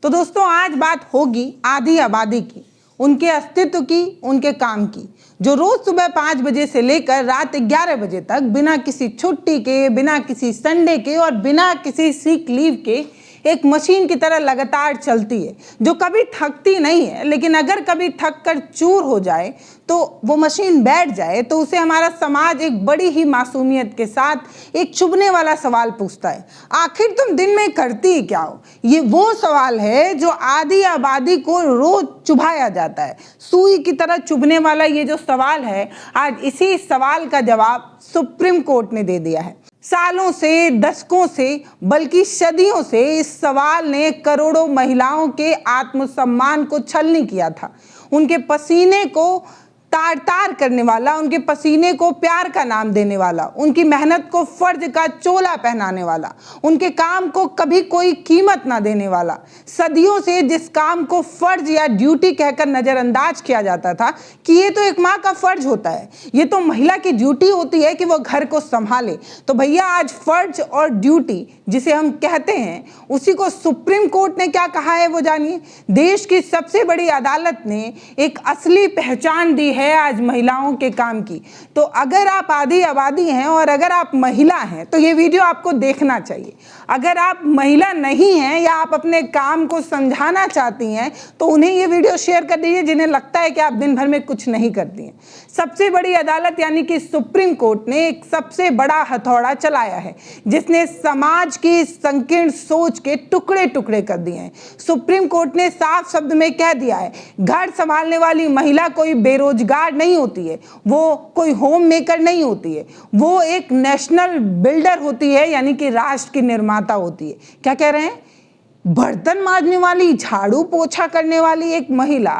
तो दोस्तों आज बात होगी आधी आबादी की, उनके अस्तित्व की, उनके काम की, जो रोज सुबह 5 बजे से लेकर रात 11 बजे तक बिना किसी छुट्टी के, बिना किसी संडे के और बिना किसी सिक लीव के एक मशीन की तरह लगातार चलती है, जो कभी थकती नहीं है। लेकिन अगर कभी थक कर चूर हो जाए तो वो मशीन बैठ जाए तो उसे हमारा समाज एक बड़ी ही मासूमियत के साथ एक चुभने वाला सवाल पूछता है, आखिर तुम दिन में करती ही क्या हो। ये वो सवाल है जो आधी आबादी को रोज चुभाया जाता है, सुई की तरह चुभने वाला ये जो सवाल है, आज इसी सवाल का जवाब सुप्रीम कोर्ट ने दे दिया है। सालों से, दशकों से, बल्कि सदियों से इस सवाल ने करोड़ों महिलाओं के आत्मसम्मान को छलनी किया था। उनके पसीने को तार तार करने वाला, उनके पसीने को प्यार का नाम देने वाला, उनकी मेहनत को फर्ज का चोला पहनाने वाला, उनके काम को कभी कोई कीमत ना देने वाला, सदियों से जिस काम को फर्ज या ड्यूटी कहकर नजरअंदाज किया जाता था कि ये तो एक माँ का फर्ज होता है, ये तो महिला की ड्यूटी होती है कि वो घर को संभाले। तो भैया आज फर्ज और ड्यूटी जिसे हम कहते हैं, उसी को सुप्रीम कोर्ट ने क्या कहा है वो जानिए। देश की सबसे बड़ी अदालत ने एक असली पहचान दी है आज महिलाओं के काम की। तो अगर आप आधी आबादी हैं और अगर आप महिला हैं तो ये वीडियो आपको देखना चाहिए। अगर आप महिला नहीं हैं या आप अपने काम को समझाना चाहती हैं तो उन्हें ये वीडियो शेयर कर दीजिए जिन्हें लगता है कि आप दिन भर में कुछ नहीं करती हैं। सबसे बड़ी अदालत यानी कि सुप्रीम कोर्ट ने एक सबसे बड़ा हथौड़ा चलाया है जिसने समाज की संकीर्ण सोच के टुकड़े टुकड़े कर दिए हैं। सुप्रीम कोर्ट ने साफ शब्द में कह दिया है, घर संभालने वाली महिला कोई बेरोजगार नहीं होती है, वो कोई होम मेकर नहीं होती है, वो एक नेशनल बिल्डर होती है, यानी कि राष्ट्र की निर्माता होती है। क्या कह रहे हैं? बर्तन मांजने वाली, झाड़ू पोछा करने वाली एक महिला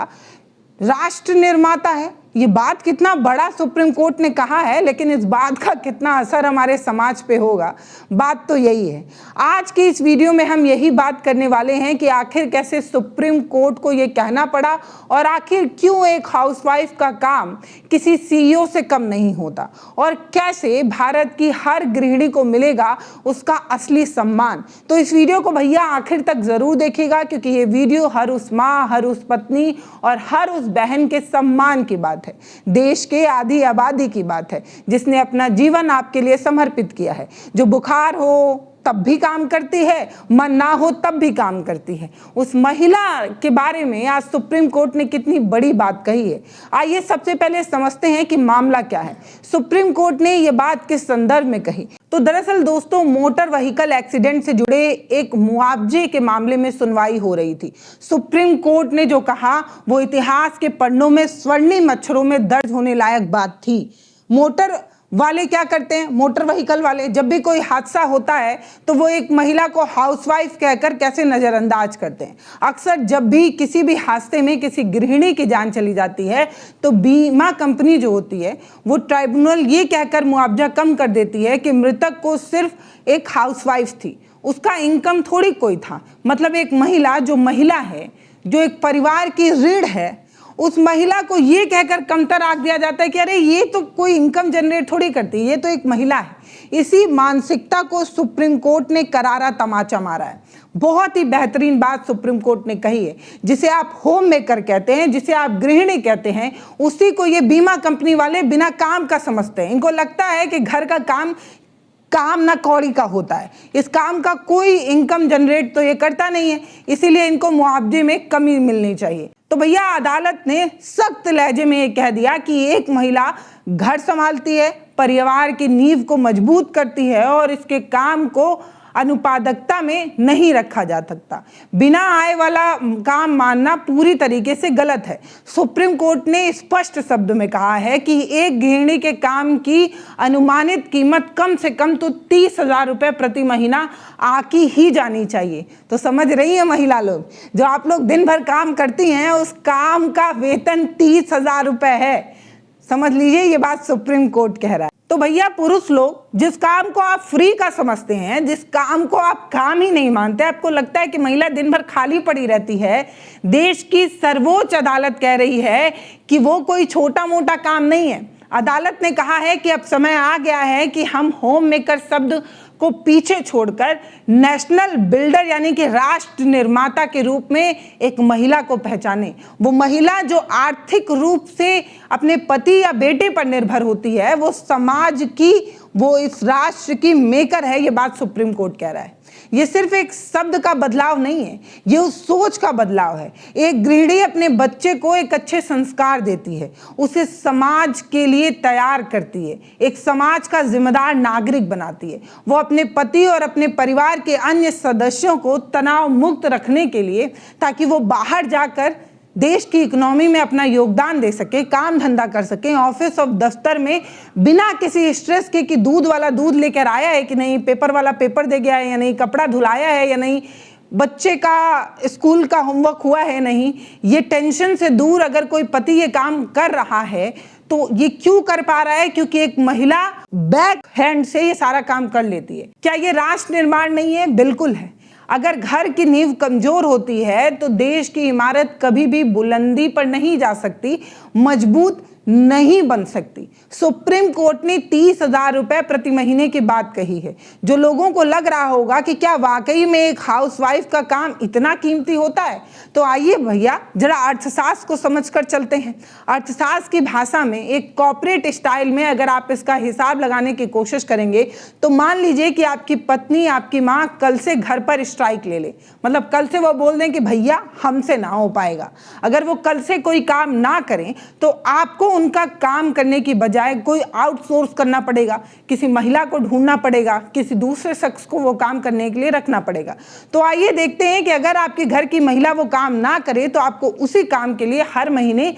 राष्ट्र निर्माता है। ये बात कितना बड़ा सुप्रीम कोर्ट ने कहा है, लेकिन इस बात का कितना असर हमारे समाज पे होगा, बात तो यही है। आज की इस वीडियो में हम यही बात करने वाले हैं कि आखिर कैसे सुप्रीम कोर्ट को ये कहना पड़ा और आखिर क्यों एक हाउसवाइफ का काम किसी सीईओ से कम नहीं होता और कैसे भारत की हर गृहिणी को मिलेगा उसका असली सम्मान। तो इस वीडियो को भैया आखिर तक जरूर देखिएगा, क्योंकि ये वीडियो हर उस माँ, हर उस पत्नी और हर उस बहन के सम्मान की बात है। देश के आधी आबादी की बात है जिसने अपना जीवन आपके लिए समर्पित किया है, जो बुखार हो तब भी काम करती है, मन ना हो तब भी काम करती है। उस महिला के बारे में आज सुप्रीम कोर्ट ने कितनी बड़ी बात कही है। आइए सबसे पहले समझते हैं कि मामला क्या है, सुप्रीम कोर्ट ने ये बात किस संदर्भ में कही। तो दरअसल दोस्तों, मोटर व्हीकल एक्सीडेंट से जुड़े एक मुआवजे के मामले में सुनवाई हो रही थी। सुप्रीम कोर्ट ने जो कहा वो इतिहास के पन्नों में स्वर्णिम अक्षरों में दर्ज होने लायक बात थी। मोटर वाले क्या करते हैं, मोटर व्हीकल वाले, जब भी कोई हादसा होता है तो वो एक महिला को हाउसवाइफ कहकर कैसे नजरअंदाज करते हैं। अक्सर जब भी किसी भी हादसे में किसी गृहिणी की जान चली जाती है तो बीमा कंपनी जो होती है वो ट्राइब्यूनल ये कहकर मुआवजा कम कर देती है कि मृतक को सिर्फ एक हाउसवाइफ थी, उसका इनकम थोड़ी कोई था। मतलब एक महिला जो महिला है, जो एक परिवार की रीढ़ है, उस महिला को ये कहकर कमतर आंक दिया जाता है कि अरे ये तो कोई इनकम जनरेट थोड़ी करती, ये तो एक महिला है। इसी मानसिकता को सुप्रीम कोर्ट ने करारा तमाचा मारा है। बहुत ही बेहतरीन बात सुप्रीम कोर्ट ने कही है। जिसे आप होम मेकर कहते हैं, जिसे आप गृहिणी कहते हैं, उसी को ये बीमा कंपनी वाले बिना काम का समझते हैं। इनको लगता है कि घर का काम ना कौड़ी का होता है, इस काम का कोई इनकम जनरेट तो ये करता नहीं है, इसीलिए इनको मुआवजे में कमी मिलनी चाहिए। तो भैया अदालत ने सख्त लहजे में ये कह दिया कि एक महिला घर संभालती है, परिवार की नींव को मजबूत करती है और इसके काम को अनुपादकता में नहीं रखा जा सकता। बिना आय वाला काम मानना पूरी तरीके से गलत है। सुप्रीम कोर्ट ने स्पष्ट शब्द में कहा है कि एक गृहिणी के काम की अनुमानित कीमत कम से कम तो 30,000 रुपये प्रति महीना आकी ही जानी चाहिए। तो समझ रही है महिला लोग, जो आप लोग दिन भर काम करती हैं उस काम का वेतन 30,000 रुपये है। समझ लीजिए ये बात सुप्रीम कोर्ट कह रहा है। तो भैया पुरुष लोग, जिस काम को आप फ्री का समझते हैं, जिस काम को आप काम ही नहीं मानते, आपको लगता है कि महिला दिन भर खाली पड़ी रहती है, देश की सर्वोच्च अदालत कह रही है कि वो कोई छोटा मोटा काम नहीं है। अदालत ने कहा है कि अब समय आ गया है कि हम होम मेकर शब्द को पीछे छोड़कर नेशनल बिल्डर यानी कि राष्ट्र निर्माता के रूप में एक महिला को पहचाने। वो महिला जो आर्थिक रूप से अपने पति या बेटे पर निर्भर होती है, वो समाज की, वो इस राष्ट्र की मेकर है। ये बात सुप्रीम कोर्ट कह रहा है। ये सिर्फ एक शब्द का बदलाव नहीं है, ये उस सोच का बदलाव है। एक गृहिणी अपने बच्चे को एक अच्छे संस्कार देती है, उसे समाज के लिए तैयार करती है, एक समाज का जिम्मेदार नागरिक बनाती है। वो अपने पति और अपने परिवार के अन्य सदस्यों को तनाव मुक्त रखने के लिए, ताकि वो बाहर जाकर देश की इकोनॉमी में अपना योगदान दे सके, काम धंधा कर सके, ऑफिस और दफ्तर में बिना किसी स्ट्रेस के कि दूध वाला दूध लेकर आया है कि नहीं, पेपर वाला पेपर दे गया है या नहीं, कपड़ा धुलाया है या नहीं, बच्चे का स्कूल का होमवर्क हुआ है नहीं, ये टेंशन से दूर अगर कोई पति ये काम कर रहा है तो ये क्यों कर पा रहा है? क्योंकि एक महिला बैक हैंड से ये सारा काम कर लेती है। क्या ये राष्ट्र निर्माण नहीं है? बिल्कुल है। अगर घर की नींव कमजोर होती है तो देश की इमारत कभी भी बुलंदी पर नहीं जा सकती, मजबूत नहीं बन सकती। सुप्रीम कोर्ट ने 30,000 रुपए प्रति महीने की बात कही है। जो लोगों को लग रहा होगा कि क्या वाकई में एक हाउसवाइफ का काम इतना कीमती होता है, तो आइए भैया जरा अर्थशास्त्र को समझकर चलते हैं। अर्थशास्त्र की भाषा में एक कॉर्पोरेट स्टाइल में अगर आप इसका हिसाब लगाने की कोशिश करेंगे तो मान लीजिए कि आपकी पत्नी, आपकी माँ कल से घर पर स्ट्राइक ले ले, मतलब कल से वो बोल दें कि भैया हमसे ना हो पाएगा। अगर वो कल से कोई काम ना करें तो आपको उनका काम करने की बजाय कोई आउटसोर्स करना पड़ेगा, किसी महिला को ढूंढना पड़ेगा, किसी दूसरे शख्स को वो काम करने के लिए रखना पड़ेगा। तो आइए देखते हैं कि अगर आपके घर की महिला वो काम ना करे तो आपको उसी काम के लिए हर महीने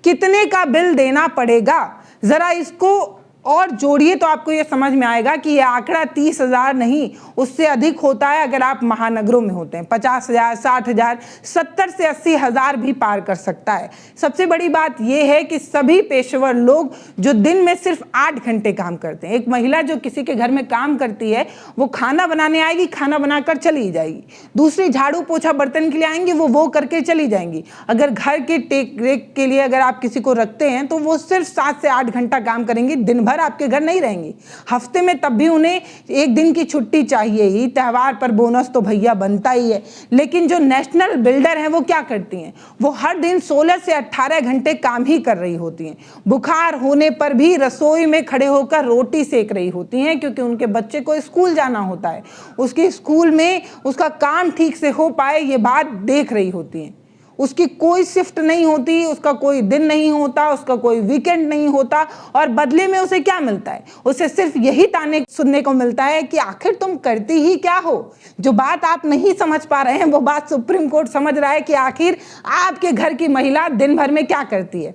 कितने का बिल देना पड़ेगा। जरा इसको और जोड़िए तो आपको ये समझ में आएगा कि ये आंकड़ा 30,000 नहीं, उससे अधिक होता है अगर आप महानगरों में होते हैं। 50,000, 60,000, 70 से 80,000 भी पार कर सकता है। सबसे बड़ी बात यह है कि सभी पेशेवर लोग जो दिन में सिर्फ 8 घंटे काम करते हैं, एक महिला जो किसी के घर में काम करती है वो खाना बनाने आएगी, खाना बनाकर चली जाएगी, दूसरी झाड़ू पोछा बर्तन के लिए आएंगी, वो करके चली जाएंगी। अगर घर के टेक रेक के लिए अगर आप किसी को रखते हैं तो वो सिर्फ 7 से 8 घंटा काम करेंगी, दिन भर आपके घर नहीं रहेंगी। हफ्ते में तब भी उन्हें एक दिन की छुट्टी चाहिए ही, त्योहार पर बोनस तो भैया बनता ही है। लेकिन जो नेशनल बिल्डर हैं वो क्या करती हैं? वो हर दिन 16 से 18 घंटे काम ही कर रही होती हैं। बुखार होने पर भी रसोई में खड़े होकर रोटी सेक रही होती हैं, क्योंकि उनके बच्चे को स्कूल जाना होता है। उसके स्कूल में उसका काम ठीक से हो पाए ये बात देख रही होती हैं। उसकी कोई शिफ्ट नहीं होती, उसका कोई दिन नहीं होता, उसका कोई वीकेंड नहीं होता, और बदले में उसे क्या मिलता है? उसे सिर्फ यही ताने सुनने को मिलता है कि आखिर तुम करती ही क्या हो। जो बात आप नहीं समझ पा रहे हैं वो बात सुप्रीम कोर्ट समझ रहा है कि आखिर आपके घर की महिला दिन भर में क्या करती है।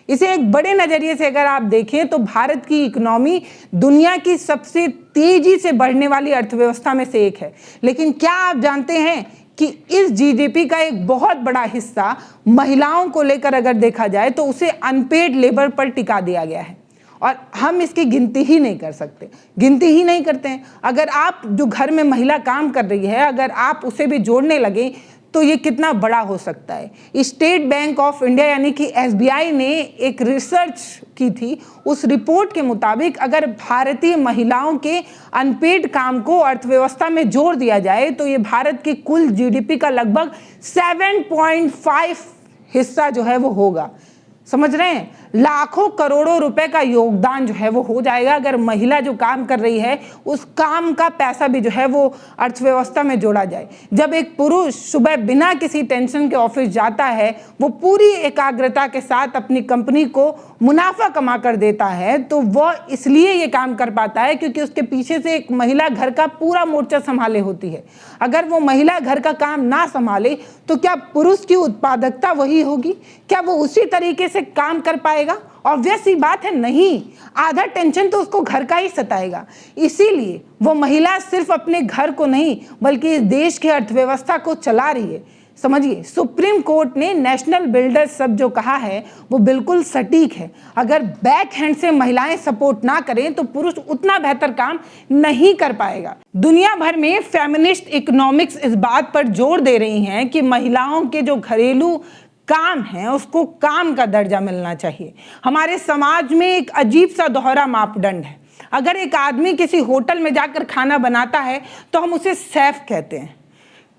इसे एक बड़े नजरिए से अगर आप देखें तो भारत की इकोनॉमी दुनिया की सबसे तेजी से बढ़ने वाली अर्थव्यवस्था में से एक है। लेकिन क्या आप जानते हैं कि इस जीडीपी का एक बहुत बड़ा हिस्सा महिलाओं को लेकर अगर देखा जाए तो उसे अनपेड लेबर पर टिका दिया गया है, और हम इसकी गिनती ही नहीं कर सकते, गिनती ही नहीं करते हैं। अगर आप जो घर में महिला काम कर रही है अगर आप उसे भी जोड़ने लगे तो ये कितना बड़ा हो सकता है। स्टेट बैंक ऑफ इंडिया यानी कि एसबीआई ने एक रिसर्च की थी, उस रिपोर्ट के मुताबिक अगर भारतीय महिलाओं के अनपेड काम को अर्थव्यवस्था में जोड़ दिया जाए तो ये भारत की कुल जीडीपी का लगभग 7.5 हिस्सा जो है वो होगा। समझ रहे हैं? लाखों करोड़ों रुपए का योगदान जो है वो हो जाएगा अगर महिला जो काम कर रही है उस काम का पैसा भी जो है वो अर्थव्यवस्था में जोड़ा जाए। जब एक पुरुष सुबह बिना किसी टेंशन के ऑफिस जाता है, वो पूरी एकाग्रता के साथ अपनी कंपनी को मुनाफा कमा कर देता है, तो वह इसलिए ये काम कर पाता है क्योंकि उसके पीछे से एक महिला घर का पूरा मोर्चा संभाले होती है। अगर वो महिला घर का काम ना संभाले तो क्या पुरुष की उत्पादकता वही होगी? क्या वो उसी तरीके से काम कर पाएगा? ऑब्वियस सी बात है, नहीं। आधा टेंशन तो उसको घर का ही सताएगा। इसीलिए वो महिला सिर्फ अपने घर को नहीं बल्कि इस देश की अर्थव्यवस्था को चला रही है। समझिए, सुप्रीम कोर्ट ने नेशनल बिल्डर सब जो कहा है वो बिल्कुल सटीक है। अगर बैक हैंड से महिलाएं सपोर्ट ना करें तो पुरुष उतना बेहतर काम नहीं कर पाएगा। दुनिया भर में फेमिनिस्ट इकोनॉमिक्स इस बात पर जोर दे रही हैं कि महिलाओं के जो घरेलू काम है उसको काम का दर्जा मिलना चाहिए। हमारे समाज में एक अजीब सा दोहरा मापदंड है। अगर एक आदमी किसी होटल में जाकर खाना बनाता है तो हम उसे शेफ कहते हैं,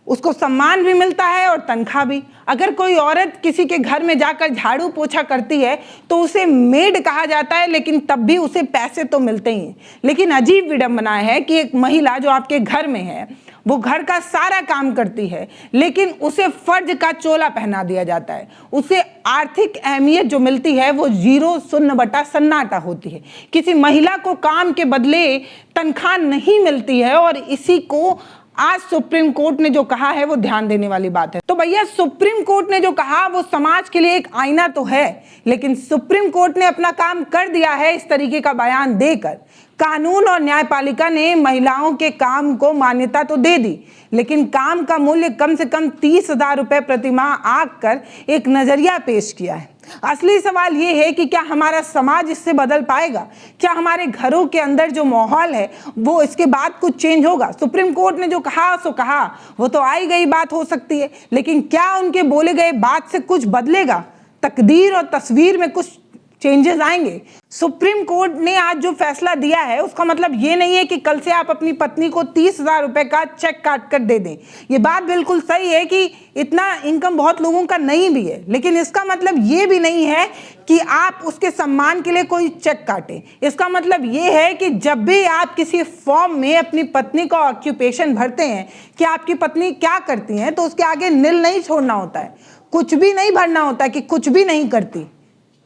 उसको सम्मान भी मिलता है और तनख्वाह भी। अगर कोई औरत किसी के घर में जाकर झाड़ू पोछा करती है तो उसे मेड कहा जाता है, लेकिन तब भी उसे पैसे तो मिलते ही हैं। लेकिन अजीब विडंबना है कि एक महिला जो आपके घर में है वो घर का सारा काम करती है, लेकिन उसे फर्ज का चोला पहना दिया जाता है। उसे आर्थिक अहमियत जो मिलती है वो 0 शून्य बटा सन्नाटा होती है। किसी महिला को काम के बदले तनख्वाह नहीं मिलती है, और इसी को आज सुप्रीम कोर्ट ने जो कहा है वो ध्यान देने वाली बात है। तो भैया सुप्रीम कोर्ट ने जो कहा वो समाज के लिए एक आईना तो है, लेकिन सुप्रीम कोर्ट ने अपना काम कर दिया है इस तरीके का बयान देकर। कानून और न्यायपालिका ने महिलाओं के काम को मान्यता तो दे दी, लेकिन काम का मूल्य कम से कम 30,000 रुपए प्रतिमाह आंक कर एक नजरिया पेश किया है। असली सवाल ये है कि क्या हमारा समाज इससे बदल पाएगा? क्या हमारे घरों के अंदर जो माहौल है वो इसके बाद कुछ चेंज होगा? सुप्रीम कोर्ट ने जो कहा सो कहा, वो तो आई गई बात हो सकती है, लेकिन क्या उनके बोले गए बात से कुछ बदलेगा? तकदीर और तस्वीर में कुछ चेंजेस आएंगे? सुप्रीम कोर्ट ने आज जो फैसला दिया है उसका मतलब ये नहीं है कि कल से आप अपनी पत्नी को 30,000 रुपए का चेक काट कर दे दें। ये बात बिल्कुल सही है कि इतना इनकम बहुत लोगों का नहीं भी है, लेकिन इसका मतलब ये भी नहीं है कि आप उसके सम्मान के लिए कोई चेक काटें। इसका मतलब ये है कि जब भी आप किसी फॉर्म में अपनी पत्नी का ऑक्यूपेशन भरते हैं कि आपकी पत्नी क्या करती हैं, तो उसके आगे नील नहीं छोड़ना होता है, कुछ भी नहीं भरना होता है कि कुछ भी नहीं करती।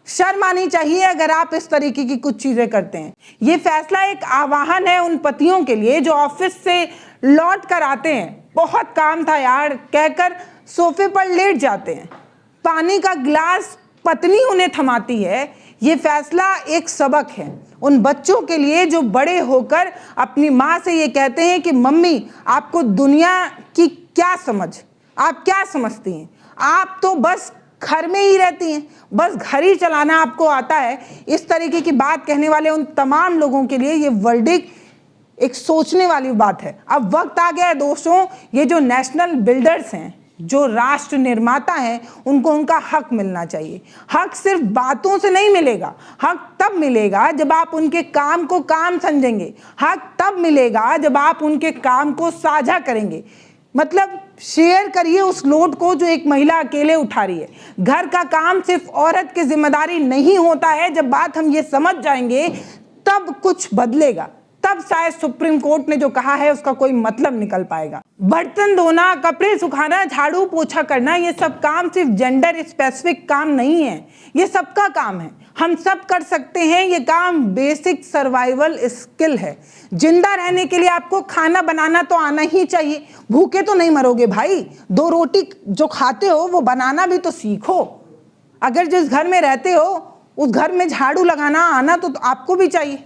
शर्म आनी चाहिए अगर आप इस तरीके की कुछ चीजें करते हैं। ये फैसला एक आह्वान है उन पतियों के लिए जो ऑफिस से लौट कर आते हैं, बहुत काम था यार कहकर सोफे पर लेट जाते हैं, पानी का गिलास पत्नी उन्हें थमाती है। ये फैसला एक सबक है उन बच्चों के लिए जो बड़े होकर अपनी माँ से ये कहते हैं कि मम्मी आपको दुनिया की क्या समझ, आप क्या समझती हैं, आप तो बस घर में ही रहती हैं, बस घर ही चलाना आपको आता है। इस तरीके की बात कहने वाले उन तमाम लोगों के लिए ये वर्डिक्ट एक सोचने वाली बात है। अब वक्त आ गया है दोस्तों, ये जो नेशनल बिल्डर्स हैं, जो राष्ट्र निर्माता हैं, उनको उनका हक मिलना चाहिए। हक सिर्फ बातों से नहीं मिलेगा, हक तब मिलेगा जब आप उनके काम को काम समझेंगे, हक तब मिलेगा जब आप उनके काम को साझा करेंगे। मतलब शेयर करिए उस लोड को जो एक महिला अकेले उठा रही है। घर का काम सिर्फ औरत की जिम्मेदारी नहीं होता है। जब बात हम ये समझ जाएंगे तब कुछ बदलेगा, तब शायद सुप्रीम कोर्ट ने जो कहा है उसका कोई मतलब निकल पाएगा। बर्तन धोना, कपड़े सुखाना, झाड़ू पोछा करना, ये सब काम सिर्फ जेंडर स्पेसिफिक काम नहीं है, ये सबका काम है, हम सब कर सकते हैं। ये काम बेसिक सर्वाइवल स्किल है। जिंदा रहने के लिए आपको खाना बनाना तो आना ही चाहिए, भूखे तो नहीं मरोगे भाई। 2 रोटी जो खाते हो वो बनाना भी तो सीखो। अगर जिस घर में रहते हो उस घर में झाड़ू लगाना आना तो आपको भी चाहिए।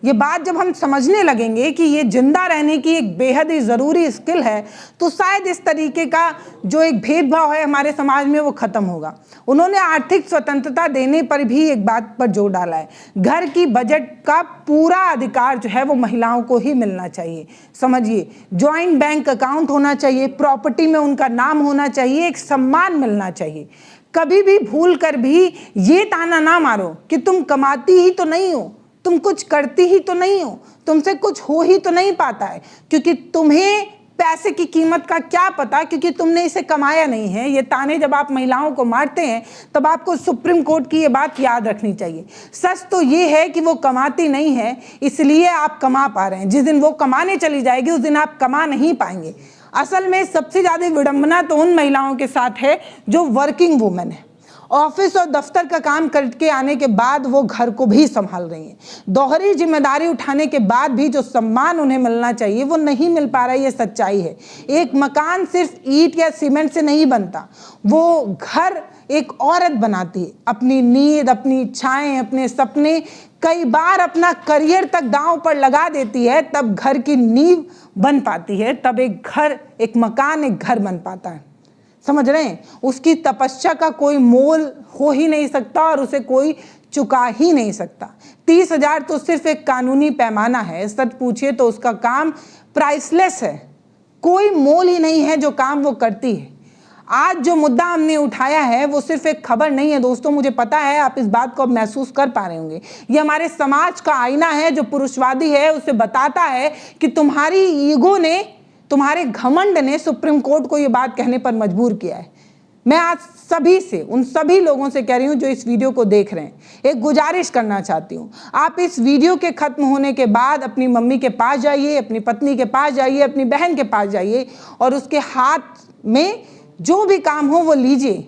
ये बात जब हम समझने लगेंगे कि ये जिंदा रहने की एक बेहद ही ज़रूरी स्किल है, तो शायद इस तरीके का जो एक भेदभाव है हमारे समाज में वो ख़त्म होगा। उन्होंने आर्थिक स्वतंत्रता देने पर भी एक बात पर जोर डाला है, घर की बजट का पूरा अधिकार जो है वो महिलाओं को ही मिलना चाहिए। समझिए, जॉइंट बैंक अकाउंट होना चाहिए, प्रॉपर्टी में उनका नाम होना चाहिए, एक सम्मान मिलना चाहिए। कभी भी भूल कर भी ये ताना ना मारो कि तुम कमाती ही तो नहीं हो, तुम कुछ करती ही तो नहीं हो, तुमसे कुछ हो ही तो नहीं पाता है, क्योंकि तुम्हें पैसे की कीमत का क्या पता, क्योंकि तुमने इसे कमाया नहीं है। ये ताने जब आप महिलाओं को मारते हैं तब आपको सुप्रीम कोर्ट की ये बात याद रखनी चाहिए। सच तो ये है कि वो कमाती नहीं है, इसलिए आप कमा पा रहे हैं। जिस दिन वो कमाने चली जाएगी उस दिन आप कमा नहीं पाएंगे। असल में सबसे ज़्यादा विडंबना तो उन महिलाओं के साथ है जो वर्किंग वुमेन है, ऑफिस और दफ्तर का काम करके आने के बाद वो घर को भी संभाल रही हैं। दोहरी जिम्मेदारी उठाने के बाद भी जो सम्मान उन्हें मिलना चाहिए वो नहीं मिल पा रहा है, ये सच्चाई है। एक मकान सिर्फ ईंट या सीमेंट से नहीं बनता, वो घर एक औरत बनाती है। अपनी नींद, अपनी इच्छाएं, अपने सपने, कई बार अपना करियर तक दांव पर लगा देती है, तब घर की नींव बन पाती है, तब एक घर, एक मकान, एक घर बन पाता है। समझ रहे हैं? उसकी तपस्या का कोई मोल हो ही नहीं सकता और उसे कोई चुका ही नहीं सकता। 30,000 तो सिर्फ एक कानूनी पैमाना है, सच पूछिए तो उसका काम प्राइसलेस है, कोई मोल ही नहीं है जो काम वो करती है। आज जो मुद्दा हमने उठाया है वो सिर्फ एक खबर नहीं है दोस्तों, मुझे पता है आप इस बात को अब महसूस कर पा रहे होंगे। ये हमारे समाज का आईना है जो पुरुषवादी है, उसे बताता है कि तुम्हारी ईगो ने, तुम्हारे घमंड ने सुप्रीम कोर्ट को ये बात कहने पर मजबूर किया है। मैं आज सभी से, उन सभी लोगों से कह रही हूं जो इस वीडियो को देख रहे हैं, एक गुजारिश करना चाहती हूं। आप इस वीडियो के खत्म होने के बाद अपनी मम्मी के पास जाइए, अपनी पत्नी के पास जाइए, अपनी बहन के पास जाइए और उसके हाथ में जो भी काम हो वो लीजिए।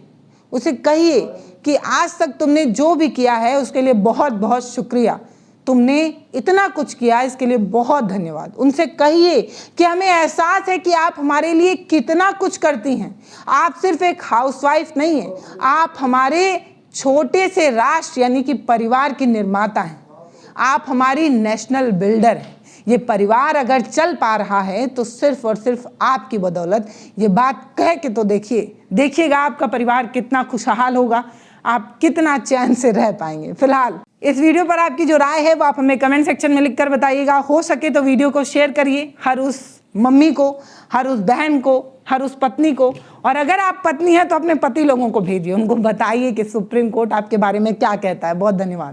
उसे कहिए कि आज तक तुमने जो भी किया है उसके लिए बहुत बहुत शुक्रिया, तुमने इतना कुछ किया, इसके लिए बहुत धन्यवाद। उनसे कहिए कि हमें एहसास है कि आप हमारे लिए कितना कुछ करती हैं। आप सिर्फ एक हाउसवाइफ नहीं हैं, आप हमारे छोटे से राष्ट्र यानी कि परिवार की निर्माता हैं। आप हमारी नेशनल बिल्डर हैं। ये परिवार अगर चल पा रहा है तो सिर्फ और सिर्फ आपकी बदौलत। ये बात कह के तो देखिएगा आपका परिवार कितना खुशहाल होगा, आप कितना चैन से रह पाएंगे। फिलहाल इस वीडियो पर आपकी जो राय है वो आप हमें कमेंट सेक्शन में लिखकर बताइएगा। हो सके तो वीडियो को शेयर करिए हर उस मम्मी को, हर उस बहन को, हर उस पत्नी को, और अगर आप पत्नी हैं तो अपने पति लोगों को भेजिए, उनको बताइए कि सुप्रीम कोर्ट आपके बारे में क्या कहता है। बहुत धन्यवाद।